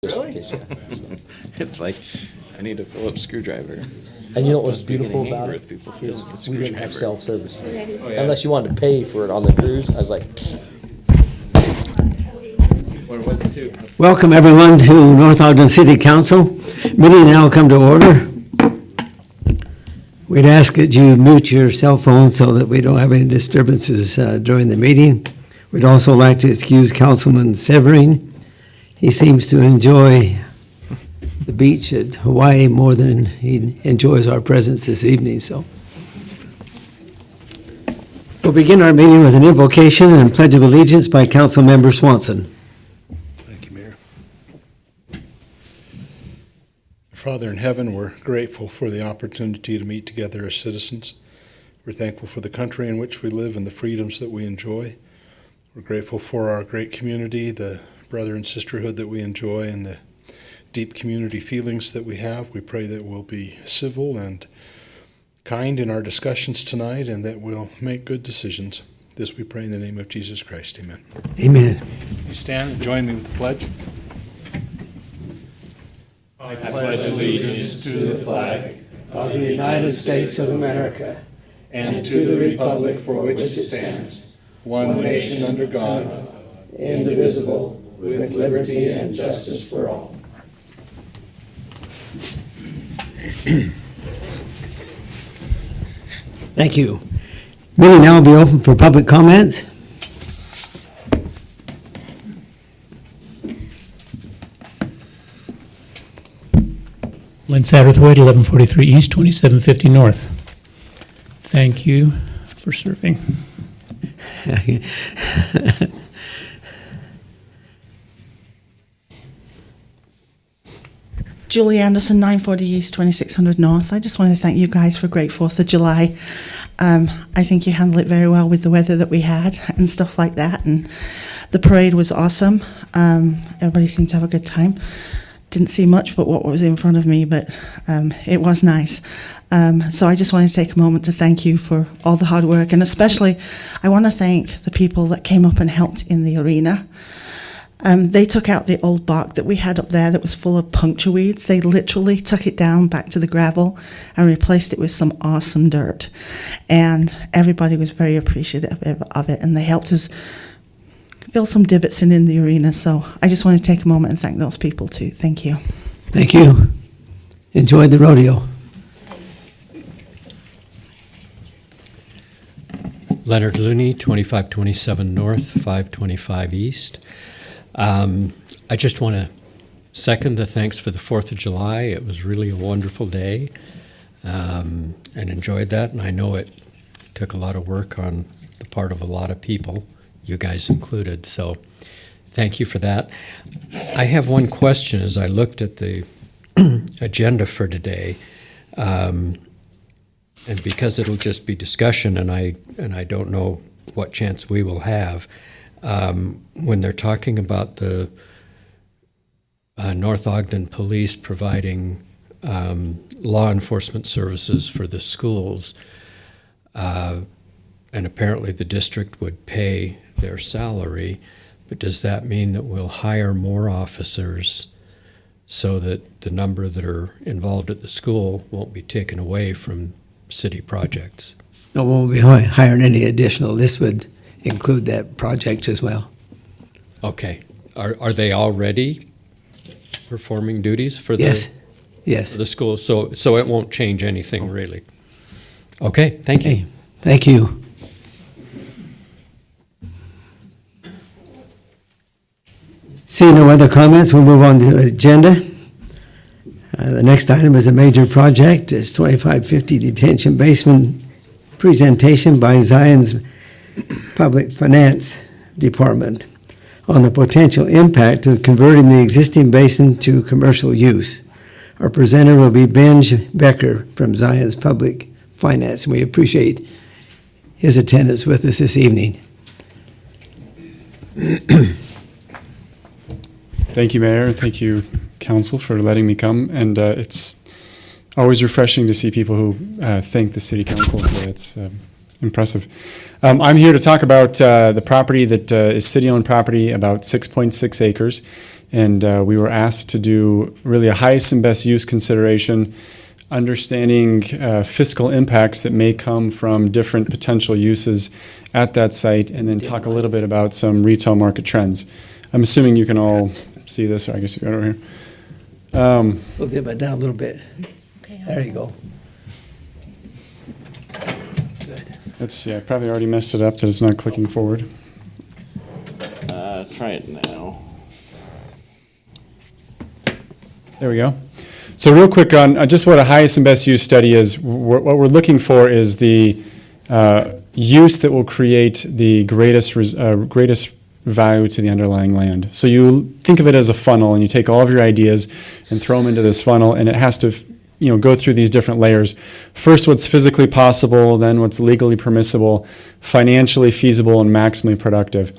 Really? It's like, I need a Phillips screwdriver. And you know what was Must be beautiful getting about angry it? if people Is still get we didn't have screwdriver. self-service. Oh, yeah. Unless you wanted to pay for it on the cruise. I was like, Or was it two? Welcome, everyone, to North Ogden City Council. Meeting now come to order. We'd ask that you mute your cell phone so that we don't have any disturbances during the meeting. We'd also like to excuse Councilman Severing. He seems to enjoy the beach at Hawaii more than he enjoys our presence this evening, so. We'll begin our meeting with an invocation and pledge of allegiance by Councilmember Swanson. Thank you, Mayor. Father in heaven, we're grateful for the opportunity to meet together as citizens. We're thankful for the country in which we live and the freedoms that we enjoy. We're grateful for our great community, the brother and sisterhood that we enjoy, and the deep community feelings that we have. We pray that we'll be civil and kind in our discussions tonight and that we'll make good decisions. This we pray in the name of Jesus Christ. Amen. Amen. You stand and join me with the pledge. I pledge allegiance to the flag Of the United States of America and to the republic for which it stands, one nation under God, indivisible, with liberty and justice for all. Thank you. Meeting now will be open for public comments. Lynn Satterthwaite, 1143 East, 2750 North. Thank you for serving. Julie Anderson, 940 East, 2600 North. I just want to thank you guys for a great 4th of July. I think you handled it very well with the weather that we had and stuff like that. And the parade was awesome. Everybody seemed to have a good time. Didn't see much but what was in front of me, but it was nice. So I just wanted to take a moment to thank you for all the hard work. And especially, I want to thank the people that came up and helped in the arena. They took out the old bark that we had up there that was full of puncture weeds. They literally took it down back to the gravel and replaced it with some awesome dirt. And everybody was very appreciative of it, and they helped us fill some divots in the arena. So I just want to take a moment and thank those people too. Thank you. Thank you. Enjoy the rodeo. Leonard Looney, 2527 North, 525 East. I just want to second the thanks for the 4th of July. It was really a wonderful day, and enjoyed that. And I know it took a lot of work on the part of a lot of people, you guys included. So thank you for that. I have one question as I looked at the agenda for today. And because it'll just be discussion, and I don't know what chance we will have, when they're talking about the North Ogden Police providing law enforcement services for the schools, and apparently the district would pay their salary, but does that mean that we'll hire more officers so that the number that are involved at the school won't be taken away from city projects? No one will be hiring any additional. This would include that project as well. Okay. Are they already performing duties for the, Yes. Yes. for the school? So it won't change anything really. Okay, thank you. Okay. Thank you. Seeing no other comments, we'll move on to the agenda. The next item is a major project. It's 2550 Detention Basement presentation by Zion's Public Finance Department on the potential impact of converting the existing basin to commercial use. Our presenter will be Benj Becker from Zion's Public Finance, and we appreciate his attendance with us this evening. Thank you, Mayor. Thank you, Council, for letting me come. And it's always refreshing to see people who thank the City Council, so it's impressive. I'm here to talk about the property that is city-owned property, about 6.6 acres. And we were asked to do really a highest and best use consideration, understanding fiscal impacts that may come from different potential uses at that site, and then talk a little bit about some retail market trends. I'm assuming you can all see this, or I guess you got it over here. We'll dim it down a little bit. There you go. Good. Let's see, I probably already messed it up that it's not clicking forward. Try it now. There we go. So real quick on just what a highest and best use study is, what we're looking for is the use that will create the greatest value to the underlying land. So you think of it as a funnel, and you take all of your ideas and throw them into this funnel, and it has to go through these different layers. First, what's physically possible, then what's legally permissible, financially feasible, and maximally productive.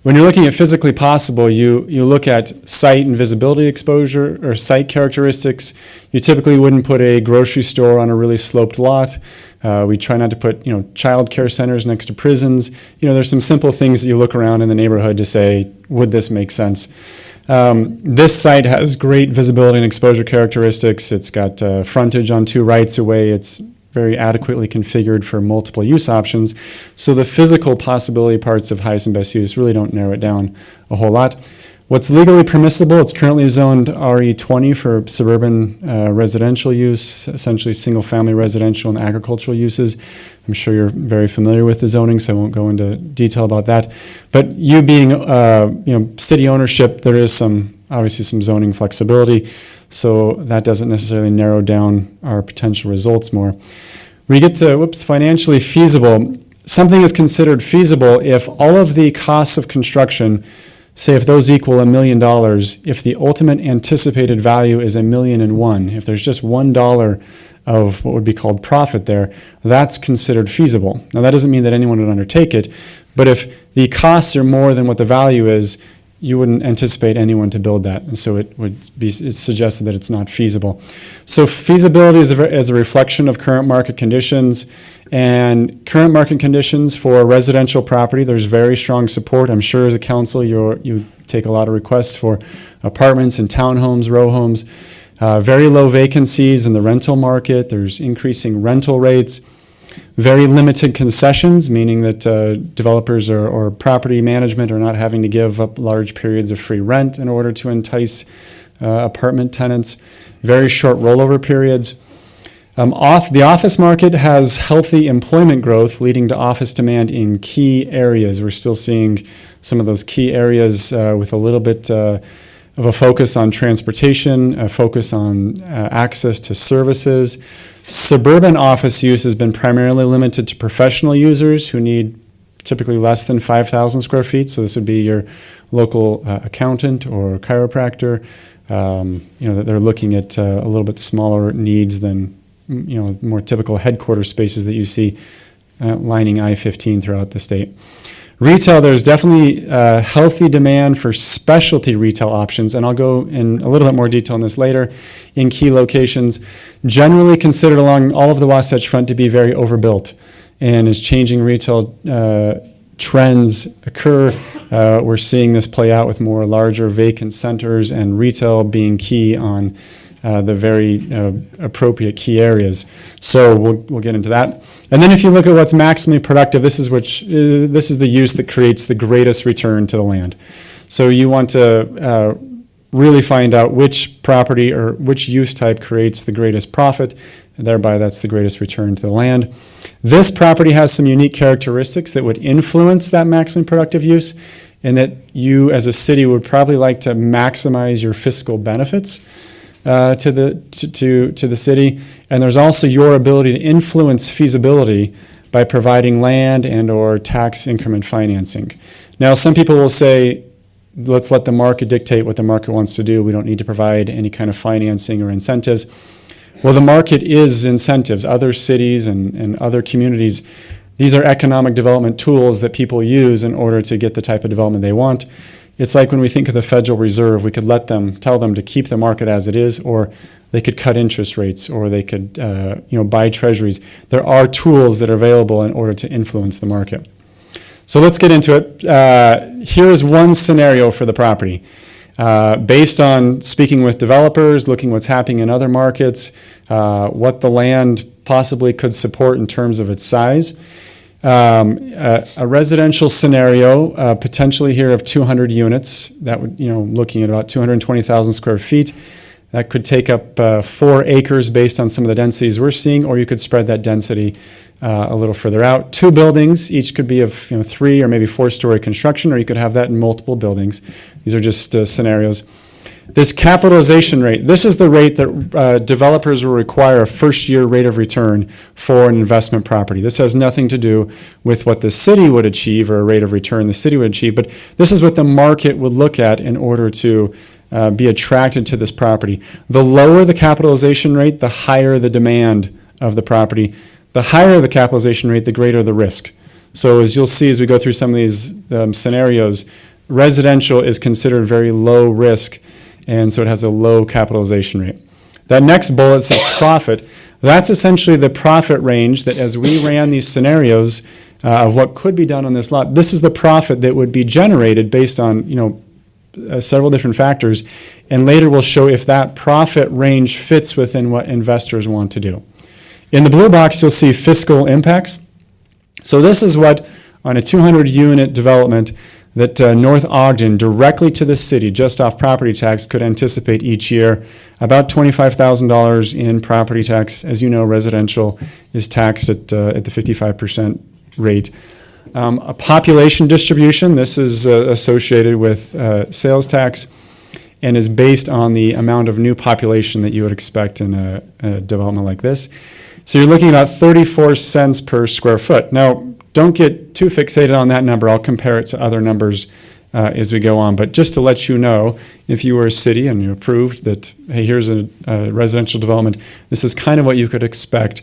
When you're looking at physically possible, you look at site and visibility exposure or site characteristics. You typically wouldn't put a grocery store on a really sloped lot. We try not to put child care centers next to prisons. There's some simple things that you look around in the neighborhood to say, would this make sense? This site has great visibility and exposure characteristics. It's got frontage on 2 rights of way. It's very adequately configured for multiple use options. So the physical possibility parts of highest and best use really don't narrow it down a whole lot. What's legally permissible, it's currently zoned RE20 for suburban residential use, essentially single-family residential and agricultural uses. I'm sure you're very familiar with the zoning, so I won't go into detail about that. But you being, city ownership, there is obviously some zoning flexibility, so that doesn't necessarily narrow down our potential results more. We get to, financially feasible. Something is considered feasible if all of the costs of construction, say if those equal $1 million, if the ultimate anticipated value is $1,000,001, if there's just $1 of what would be called profit there, that's considered feasible. Now that doesn't mean that anyone would undertake it, but if the costs are more than what the value is, you wouldn't anticipate anyone to build that, and so it's suggested that it's not feasible. So feasibility is a reflection of current market conditions, and current market conditions for residential property, there's very strong support. I'm sure as a council you take a lot of requests for apartments and townhomes, row homes, very low vacancies in the rental market. There's increasing rental rates. Very limited concessions, meaning that developers or property management are not having to give up large periods of free rent in order to entice apartment tenants. Very short rollover periods. The office market has healthy employment growth, leading to office demand in key areas. We're still seeing some of those key areas with a little bit of a focus on transportation, a focus on access to services. Suburban office use has been primarily limited to professional users who need typically less than 5,000 square feet. So this would be your local accountant or chiropractor. That they're looking at a little bit smaller needs than more typical headquarters spaces that you see lining I-15 throughout the state. Retail, there's definitely healthy demand for specialty retail options, and I'll go in a little bit more detail on this later, in key locations, generally considered along all of the Wasatch Front to be very overbuilt. And as changing retail trends occur, we're seeing this play out with more larger vacant centers and retail being key on the very appropriate key areas. So we'll get into that. And then if you look at what's maximally productive, this is the use that creates the greatest return to the land. So you want to really find out which property or which use type creates the greatest profit, and thereby that's the greatest return to the land. This property has some unique characteristics that would influence that maximally productive use, and that you as a city would probably like to maximize your fiscal benefits to the city. And there's also your ability to influence feasibility by providing land and or tax increment financing. Now, some people will say, let's let the market dictate what the market wants to do. We don't need to provide any kind of financing or incentives. Well, the market is incentives. Other cities and other communities, these are economic development tools that people use in order to get the type of development they want. It's like when we think of the Federal Reserve, we could tell them to keep the market as it is, or they could cut interest rates, or they could buy treasuries. There are tools that are available in order to influence the market. So let's get into it. Here's one scenario for the property. Based on speaking with developers, looking what's happening in other markets, what the land possibly could support in terms of its size. A residential scenario, potentially here of 200 units, that would, looking at about 220,000 square feet. That could take up 4 acres based on some of the densities we're seeing, or you could spread that density a little further out. 2 buildings, each could be of 3 or maybe 4-story construction, or you could have that in multiple buildings. These are just scenarios. This capitalization rate, this is the rate that developers will require a first-year rate of return for an investment property. This has nothing to do with what the city would achieve or a rate of return the city would achieve, but this is what the market would look at in order to be attracted to this property. The lower the capitalization rate, the higher the demand of the property. The higher the capitalization rate, the greater the risk. So as you'll see as we go through some of these scenarios, residential is considered very low risk, and so it has a low capitalization rate. That next bullet says profit. That's essentially the profit range that as we ran these scenarios of what could be done on this lot, this is the profit that would be generated based on, several different factors, and later we'll show if that profit range fits within what investors want to do. In the blue box, you'll see fiscal impacts. So this is what, on a 200-unit development, that North Ogden, directly to the city, just off property tax, could anticipate each year. About $25,000 in property tax. As you know, residential is taxed at the 55% rate. A population distribution, this is associated with sales tax and is based on the amount of new population that you would expect in a development like this. So you're looking at about 34 cents per square foot. Now, don't get too fixated on that number. I'll compare it to other numbers as we go on. But just to let you know, if you were a city and you approved that, hey, here's a residential development, this is kind of what you could expect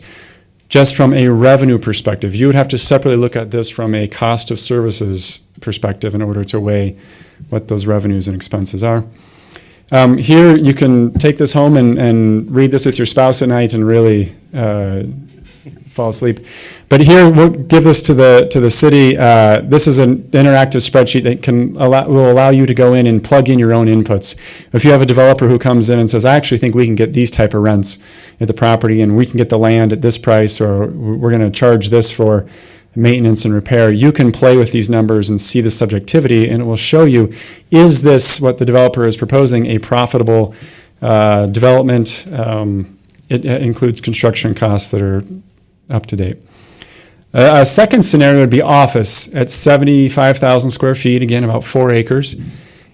just from a revenue perspective. You would have to separately look at this from a cost of services perspective in order to weigh what those revenues and expenses are. Here, you can take this home and read this with your spouse at night and really fall asleep. But here, we'll give this to the city. This is an interactive spreadsheet that will allow you to go in and plug in your own inputs. If you have a developer who comes in and says, I actually think we can get these type of rents at the property, and we can get the land at this price, or we're going to charge this for maintenance and repair, you can play with these numbers and see the subjectivity, and it will show you, is this what the developer is proposing a profitable development? It includes construction costs that are up to date. A second scenario would be office at 75,000 square feet, again about 4 acres.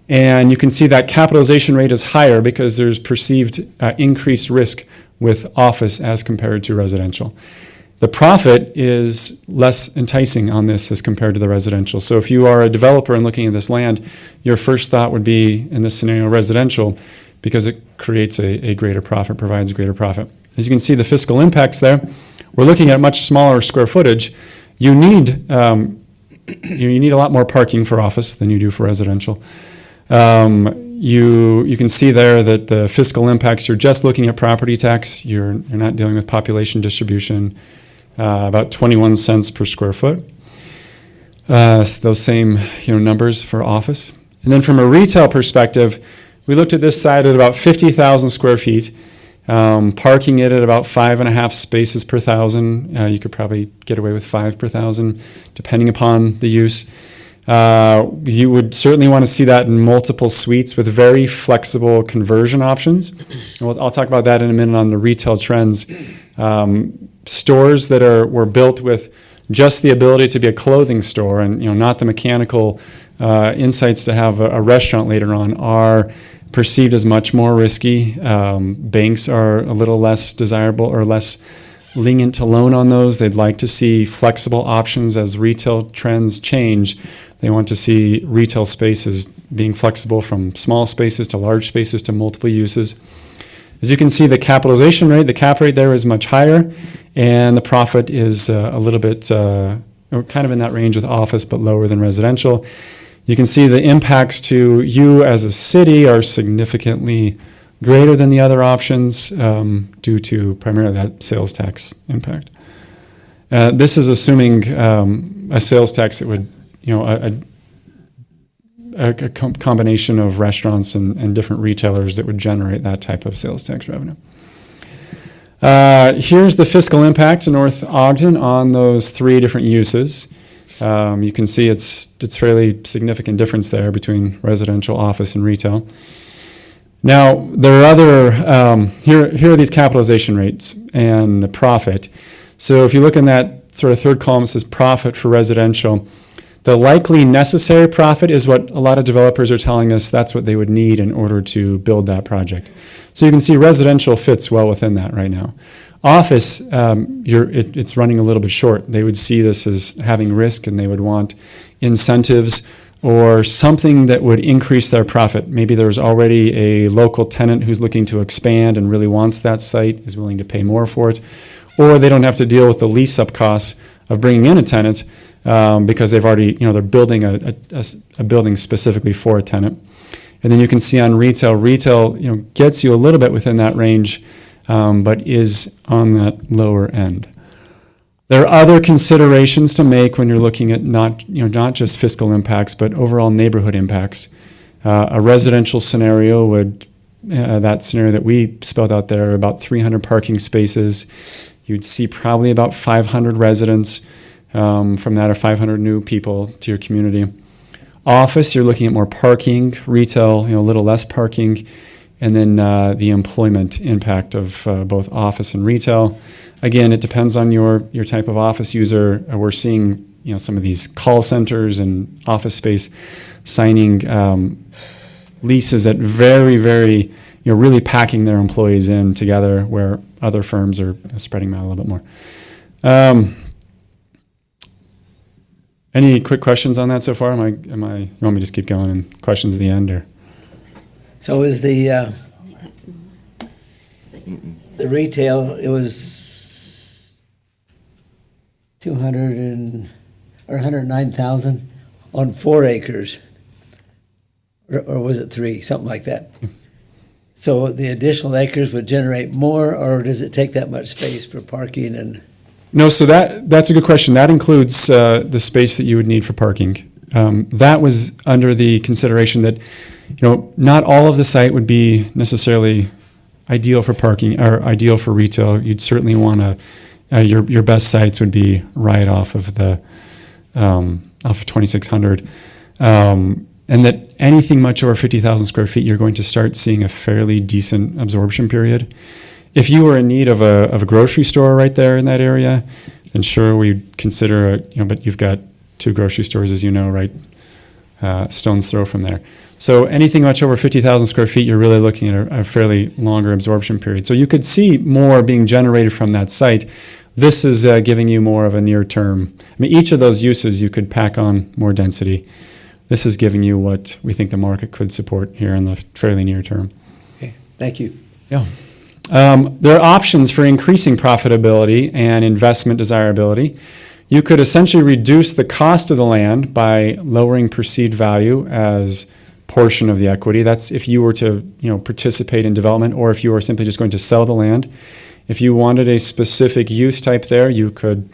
And you can see that capitalization rate is higher because there's perceived increased risk with office as compared to residential. The profit is less enticing on this as compared to the residential. So if you are a developer and looking at this land, your first thought would be, in this scenario, residential, because it creates a greater profit, provides a greater profit. As you can see, the fiscal impacts there, we're looking at much smaller square footage. You need a lot more parking for office than you do for residential. You can see there that the fiscal impacts, you're just looking at property tax. You're not dealing with population distribution. About 21 cents per square foot. Those same numbers for office. And then from a retail perspective, we looked at this side at about 50,000 square feet, parking it at about 5.5 spaces per thousand. You could probably get away with 5 per thousand, depending upon the use. You would certainly want to see that in multiple suites with very flexible conversion options. And I'll talk about that in a minute on the retail trends. Stores that were built with just the ability to be a clothing store and not the mechanical insights to have a restaurant later on are perceived as much more risky. Banks are a little less desirable or less lenient to loan on those. They'd like to see flexible options as retail trends change. They want to see retail spaces being flexible from small spaces to large spaces to multiple uses. As you can see, the capitalization rate, the cap rate there is much higher, and the profit is a little bit kind of in that range with office, but lower than residential. You can see the impacts to you as a city are significantly greater than the other options due to primarily that sales tax impact. This is assuming a sales tax that would, a combination of restaurants and different retailers that would generate that type of sales tax revenue. Here's the fiscal impact to North Ogden on those 3 different uses. You can see it's fairly significant difference there between residential, office, and retail. Now, there are other, here are these capitalization rates and the profit. So if you look in that sort of third column, it says profit for residential. The likely necessary profit is what a lot of developers are telling us that's what they would need in order to build that project. So you can see residential fits well within that right now. Office, it's running a little bit short. They would see this as having risk, and they would want incentives or something that would increase their profit. Maybe there's already a local tenant who's looking to expand and really wants that site, is willing to pay more for it, or they don't have to deal with the lease-up costs of bringing in a tenant because they've already, they're building a building specifically for a tenant. And then you can see on retail, gets you a little bit within that range, but is on that lower end. There are other considerations to make when you're looking at not just fiscal impacts, but overall neighborhood impacts. A residential scenario would, that scenario that we spelled out there, about 300 parking spaces. You'd see probably about 500 residents from that, or 500 new people to your community. Office, you're looking at more parking. Retail, a little less parking. And then the employment impact of both office and retail. Again, it depends on your type of office user. We're seeing some of these call centers and office space signing leases at very, very, really packing their employees in together, where other firms are spreading them out a little bit more. Any quick questions on that so far? You want me to just keep going and questions at the end, or? So is the retail, it was 109,000 on 4 acres, or was it 3, something like that? So the additional acres would generate more, or does it take that much space for parking and? No, so that's a good question. That includes the space that you would need for parking. That was under the consideration that, not all of the site would be necessarily ideal for parking or ideal for retail. You'd certainly want to, your best sites would be right off of the, off of 2600. And that anything much over 50,000 square feet, you're going to start seeing a fairly decent absorption period. If you were in need of a grocery store right there in that area, then sure, we'd consider, but you've got 2 grocery stores, as you know, right, stone's throw from there. So anything much over 50,000 square feet, you're really looking at a fairly longer absorption period. So you could see more being generated from that site. This is giving you more of a near term. Each of those uses, you could pack on more density. This is giving you what we think the market could support here in the fairly near term. Okay, thank you. Yeah. There are options for increasing profitability and investment desirability. You could essentially reduce the cost of the land by lowering perceived value as portion of the equity. That's if you were to participate in development, or if you were simply just going to sell the land. If you wanted a specific use type there, you could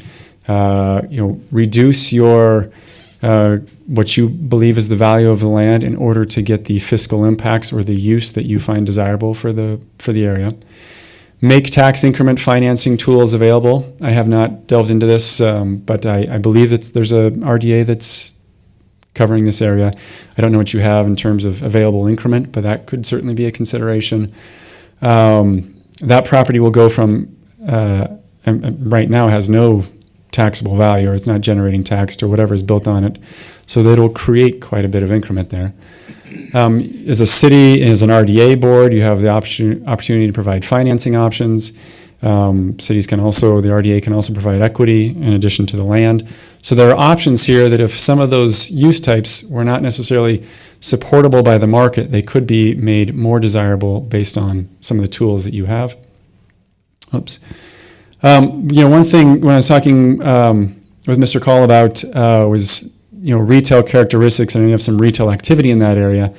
reduce your what you believe is the value of the land in order to get the fiscal impacts or the use that you find desirable for the area. Make tax increment financing tools available. I have not delved into this, but I believe there's a RDA that's covering this area. I don't know what you have in terms of available increment, but that could certainly be a consideration. That property will go from, right now has no taxable value, or it's not generating tax or whatever is built on it. So that will create quite a bit of increment there. As a city, as an RDA board, you have the opportunity to provide financing options. Cities can also, the RDA can also provide equity in addition to the land. So there are options here that if some of those use types were not necessarily supportable by the market, they could be made more desirable based on some of the tools that you have. Oops. One thing when I was talking with Mr. Call about was retail characteristics, and you have some retail activity in that area.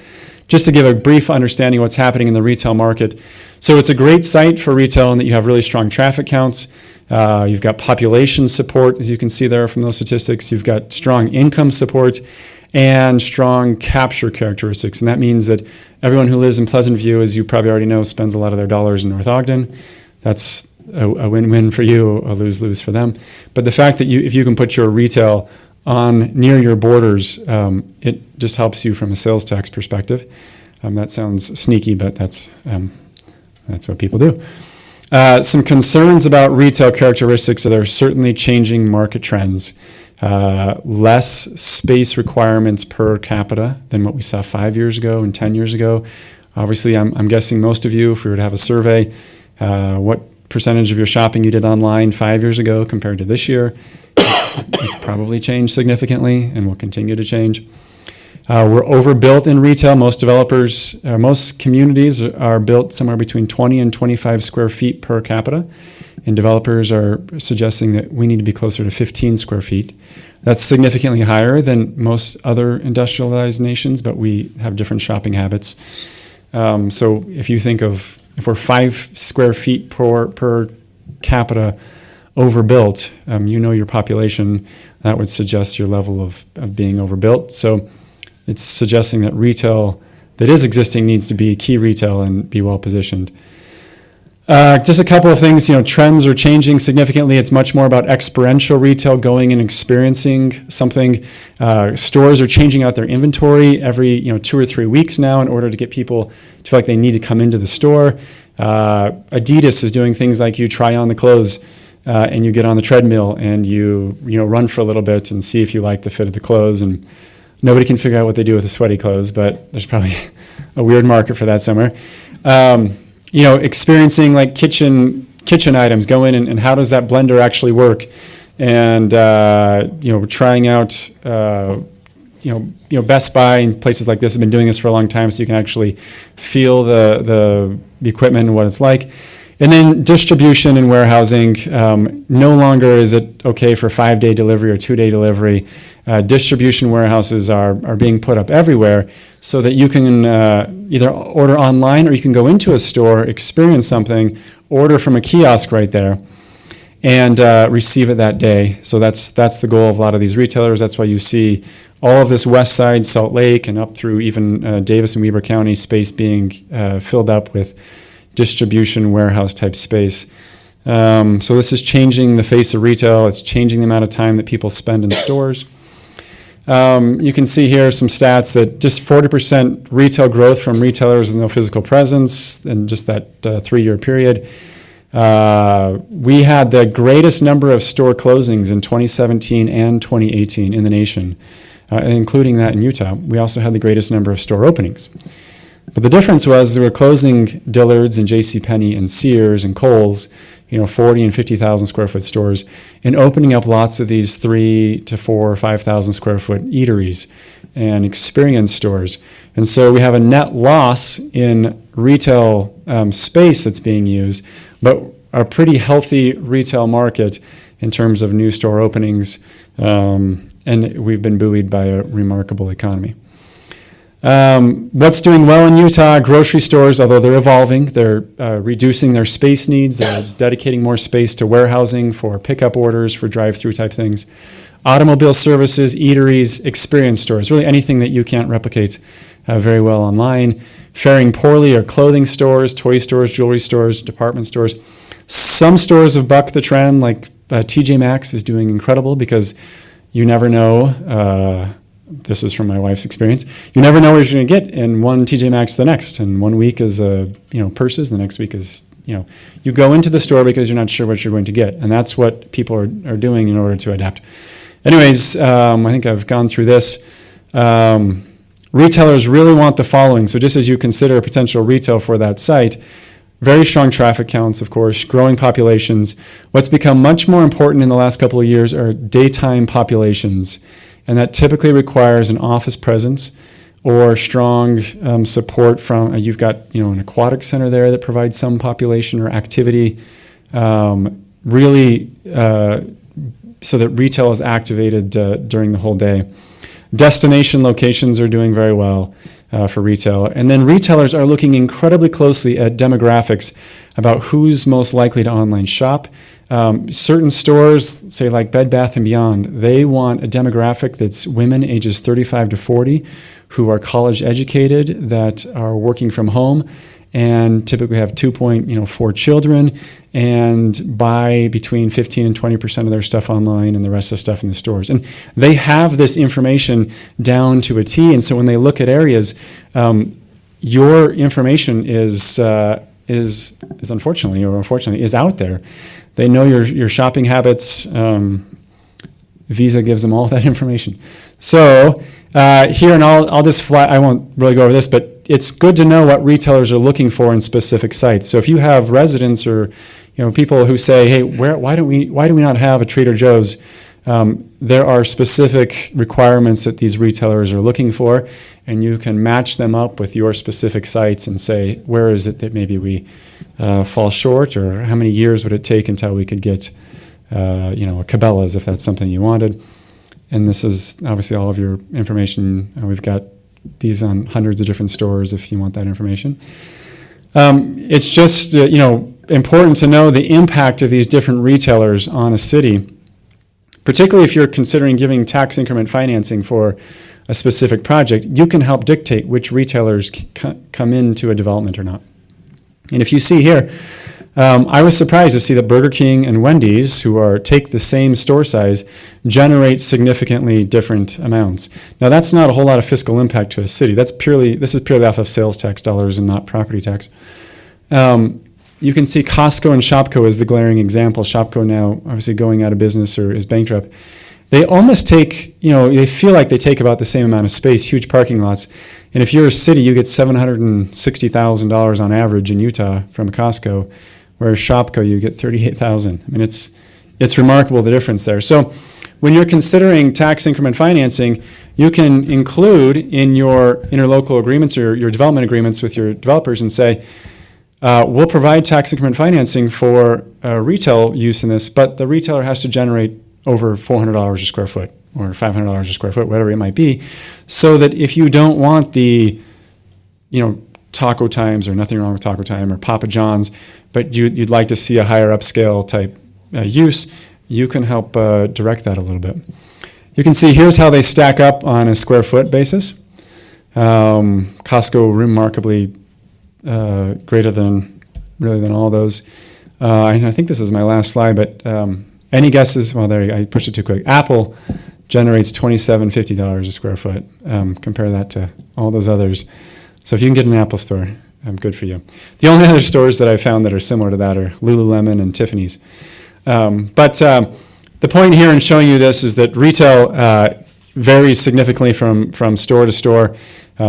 Just to give a brief understanding of what's happening in the retail market. So it's a great site for retail in that you have really strong traffic counts. You've got population support, as you can see there from those statistics. You've got strong income support. and strong capture characteristics. And that means that everyone who lives in Pleasant View, as you probably already know, spends a lot of their dollars in North Ogden. That's a win-win for you, a lose-lose for them. But the fact that if you can put your retail on near your borders, it just helps you from a sales tax perspective. That sounds sneaky, but that's what people do. Some concerns about retail characteristics are there are certainly changing market trends. Less space requirements per capita than what we saw 5 years ago and 10 years ago. Obviously, I'm guessing most of you, if we were to have a survey, what percentage of your shopping you did online 5 years ago compared to this year, it's probably changed significantly and will continue to change. We're overbuilt in retail. Most developers, most communities are built somewhere between 20 and 25 square feet per capita. And developers are suggesting that we need to be closer to 15 square feet. That's significantly higher than most other industrialized nations, but we have different shopping habits. So if you think of, if we're 5 square feet per capita overbuilt, you know your population, that would suggest your level of being overbuilt. So it's suggesting that retail that is existing needs to be key retail and be well positioned. Just a couple of things, trends are changing significantly. It's much more about experiential retail, going and experiencing something. Stores are changing out their inventory every 2 or 3 weeks now in order to get people to feel like they need to come into the store. Adidas is doing things like you try on the clothes and you get on the treadmill and you run for a little bit and see if you like the fit of the clothes. And nobody can figure out what they do with the sweaty clothes, but there's probably a weird market for that somewhere. Experiencing like kitchen items, go in and how does that blender actually work? And, trying out, Best Buy and places like this have been doing this for a long time, so you can actually feel the equipment and what it's like. And then distribution and warehousing, no longer is it okay for 5-day delivery or 2-day delivery. Distribution warehouses are being put up everywhere so that you can either order online or you can go into a store, experience something, order from a kiosk right there, and receive it that day. So that's the goal of a lot of these retailers. That's why you see all of this west side, Salt Lake, and up through even Davis and Weber County space being filled up with distribution warehouse type space. So this is changing the face of retail. It's changing the amount of time that people spend in stores. You can see here some stats that just 40% retail growth from retailers with no physical presence in just that 3-year period. We had the greatest number of store closings in 2017 and 2018 in the nation, including that in Utah. We also had the greatest number of store openings. But the difference was they were closing Dillard's and JCPenney and Sears and Kohl's, 40 and 50,000 square foot stores, and opening up lots of these 3 to 4 or 5,000 square foot eateries and experience stores. And so we have a net loss in retail space that's being used, but a pretty healthy retail market in terms of new store openings, and we've been buoyed by a remarkable economy. What's doing well in Utah? Grocery stores, although they're evolving, they're reducing their space needs. They're dedicating more space to warehousing for pickup orders, for drive-through type things. Automobile services, eateries, experience stores, really anything that you can't replicate very well online. Faring poorly are clothing stores, toy stores, jewelry stores, department stores. Some stores have bucked the trend, like TJ Maxx is doing incredible because you never know. This is from my wife's experience. You never know what you're going to get in one TJ Maxx to the next. And 1 week is purses. The next week is you go into the store because you're not sure what you're going to get, and that's what people are doing in order to adapt. Anyways, I think I've gone through this. Retailers really want the following. So just as you consider potential retail for that site, very strong traffic counts, of course, growing populations. What's become much more important in the last couple of years are daytime populations. And that typically requires an office presence or strong support from, you've got an aquatic center there that provides some population or activity, really so that retail is activated during the whole day. Destination locations are doing very well for retail. And then retailers are looking incredibly closely at demographics about who's most likely to online shop. Certain stores, say like Bed Bath & Beyond, they want a demographic that's women ages 35 to 40 who are college educated, that are working from home, and typically have 2.4 children, and buy between 15 and 20% of their stuff online and the rest of the stuff in the stores. And they have this information down to a T, and so when they look at areas, your information is unfortunately or unfortunately is out there. They know your shopping habits. Visa gives them all that information. So here, and I'll just fly. I won't really go over this, but it's good to know what retailers are looking for in specific sites. So if you have residents or people who say, hey, why do we not have a Trader Joe's? There are specific requirements that these retailers are looking for, and you can match them up with your specific sites and say, where is it that maybe we fall short, or how many years would it take until we could get a Cabela's if that's something you wanted. And this is obviously all of your information. We've got these on hundreds of different stores if you want that information. It's just important to know the impact of these different retailers on a city, particularly if you're considering giving tax increment financing for a specific project. You can help dictate which retailers come into a development or not. And if you see here, I was surprised to see that Burger King and Wendy's, who take the same store size, generate significantly different amounts. Now, that's not a whole lot of fiscal impact to a city. This is purely off of sales tax dollars and not property tax. You can see Costco and Shopko as the glaring example. Shopko now obviously going out of business or is bankrupt. They almost they feel like they take about the same amount of space, huge parking lots. And if you're a city, you get $760,000 on average in Utah from a Costco, whereas Shopko, you get $38,000. I mean, it's remarkable the difference there. So when you're considering tax increment financing, you can include in your interlocal agreements or your development agreements with your developers and say, we'll provide tax increment financing for retail use in this, but the retailer has to generate over $400 a square foot or $500 a square foot, whatever it might be, so that if you don't want the, Taco Times, or nothing wrong with Taco Time, or Papa John's, but you'd like to see a higher upscale type use, you can help direct that a little bit. You can see here's how they stack up on a square foot basis. Costco remarkably greater than all those. I think this is my last slide, but any guesses? Well, I pushed it too quick. Apple generates $27.50 a square foot. Compare that to all those others. So if you can get an Apple store, good for you. The only other stores that I found that are similar to that are Lululemon and Tiffany's. But the point here in showing you this is that retail varies significantly from store to store,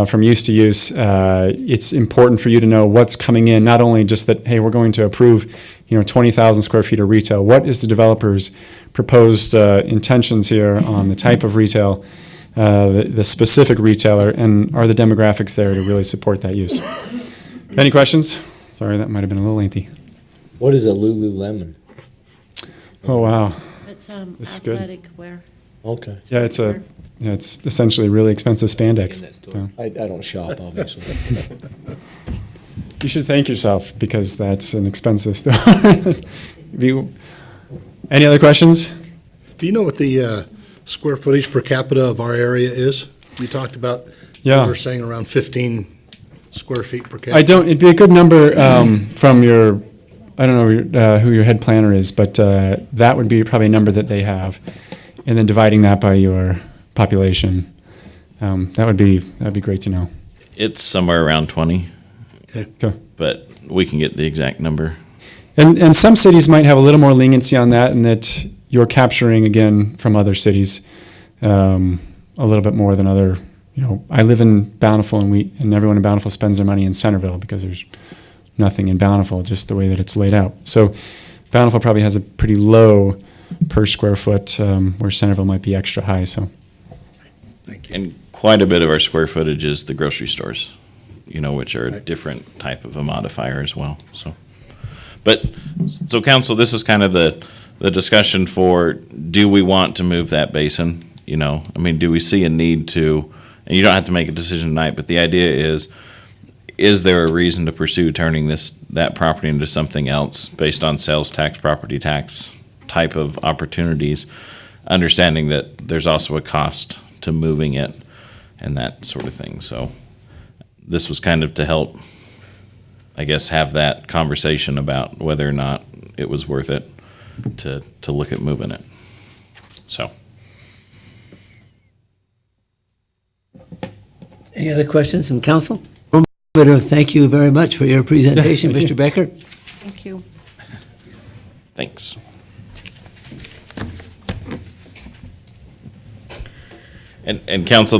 from use to use. It's important for you to know what's coming in, not only just that, hey, we're going to approve 20,000 square feet of retail. What is the developer's proposed intentions here on the type of retail, the specific retailer, and are the demographics there to really support that use? Any questions? Sorry, that might have been a little lengthy. What is a Lululemon? Oh, wow. It's This is good. athletic wear. Okay. Yeah, it's essentially really expensive spandex. Yeah. I don't shop, obviously. You should thank yourself because that's an expensive store. Any other questions? Do you know what the square footage per capita of our area is? You talked about, Yeah. you were saying around 15 square feet per capita. I don't. It'd be a good number from your. I don't know who your head planner is, but that would be probably a number that they have, and then dividing that by your population. That'd be great to know. It's somewhere around 20, Okay. but we can get the exact number. And some cities might have a little more leniency on that, and that you're capturing again from other cities a little bit more than other. I live in Bountiful, and everyone in Bountiful spends their money in Centerville because there's nothing in Bountiful, just the way that it's laid out. So Bountiful probably has a pretty low per square foot, where Centerville might be extra high. So, Thank you. And quite a bit of our square footage is the grocery stores, which are a different type of a modifier as well. So council, this is kind of the discussion for, do we want to move that basin? Do we see a need to, and you don't have to make a decision tonight, but the idea is, is there a reason to pursue turning that property into something else based on sales tax, property tax type of opportunities, understanding that there's also a cost to moving it and that sort of thing. So this was kind of to help, I guess, have that conversation about whether or not it was worth it to look at moving it. So. Any other questions from council? But thank you very much for your presentation, Mr. Becker. Thank you. Thanks. And council,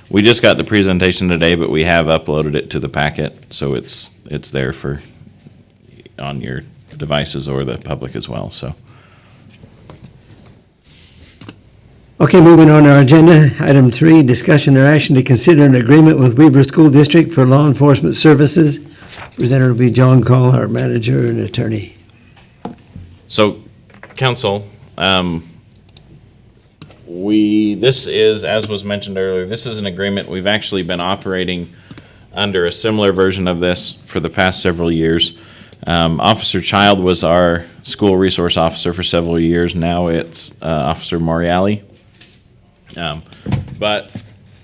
we just got the presentation today, but we have uploaded it to the packet, so it's there on your devices or the public as well, so. Okay, moving on to our agenda. Item 3, discussion or action to consider an agreement with Weber School District for law enforcement services. Presenter will be John Call, our manager and attorney. So, council, this is, as was mentioned earlier, this is an agreement. We've actually been operating under a similar version of this for the past several years. Officer Child was our school resource officer for several years. Now it's Officer Moriali. But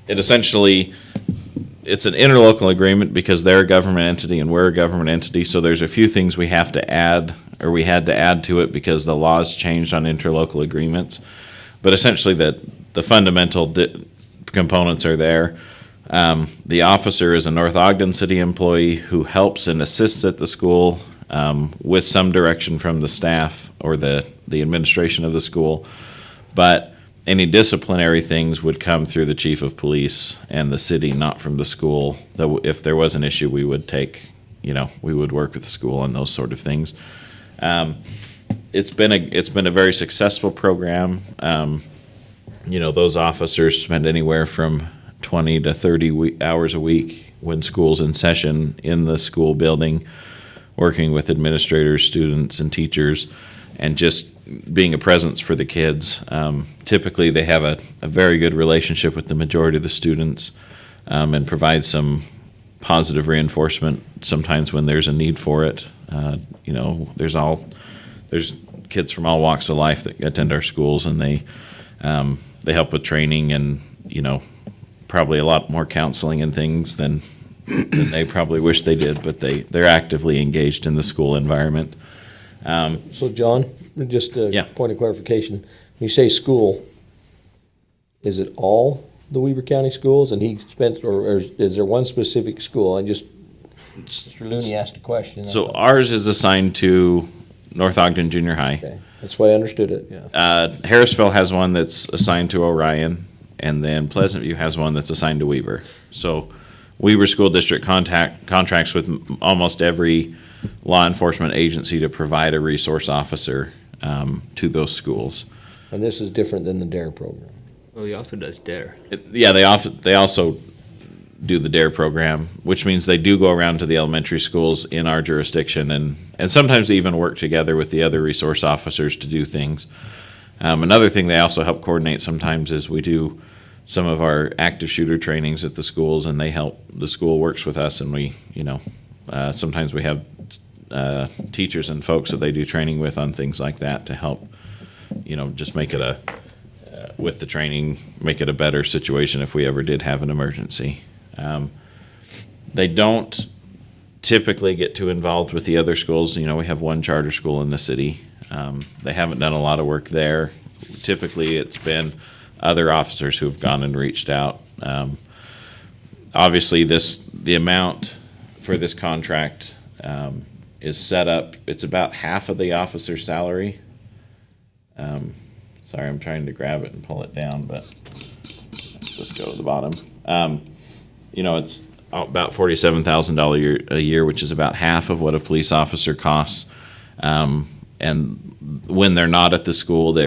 it's an interlocal agreement because they're a government entity and we're a government entity. So there's a few things we have to add, or we had to add to it because the laws changed on interlocal agreements. But essentially the fundamental components are there. The officer is a North Ogden City employee who helps and assists at the school with some direction from the staff or the administration of the school. But any disciplinary things would come through the chief of police and the city, not from the school. Though if there was an issue, we would we would work with the school on those sort of things. It's been a very successful program. Those officers spend anywhere from 20 to 30 hours a week when school's in session in the school building, working with administrators, students, and teachers, and just being a presence for the kids. Typically, they have a very good relationship with the majority of the students and provide some positive reinforcement sometimes when there's a need for it. There's kids from all walks of life that attend our schools, and they help with training and, probably a lot more counseling and things than they probably wish they did, but they're actively engaged in the school environment. So John, just a Yeah. point of clarification. When you say school, is it all the Weber County schools? And he spent, or is there one specific school? Mr. Looney asked a question. So ours is assigned to North Ogden Junior High. Okay, that's why I understood it, yeah. Harrisville has one that's assigned to Orion, and then Pleasant View has one that's assigned to Weber. So Weber School District contracts with almost every law enforcement agency to provide a resource officer to those schools. And this is different than the DARE program. Well, he also does DARE. They also do the DARE program, which means they do go around to the elementary schools in our jurisdiction, and sometimes they even work together with the other resource officers to do things. Another thing they also help coordinate sometimes is we do some of our active shooter trainings at the schools, and the school works with us, and we, sometimes we have teachers and folks that they do training with on things like that to help, just make it with the training, make it a better situation if we ever did have an emergency. They don't typically get too involved with the other schools. We have one charter school in the city. They haven't done a lot of work there. Typically, it's been other officers who have gone and reached out. Obviously, the amount for this contract is set up. It's about half of the officer's salary. Sorry, I'm trying to grab it and pull it down, but let's just go to the bottom. It's about $47,000 a year, which is about half of what a police officer costs. And when they're not at the school,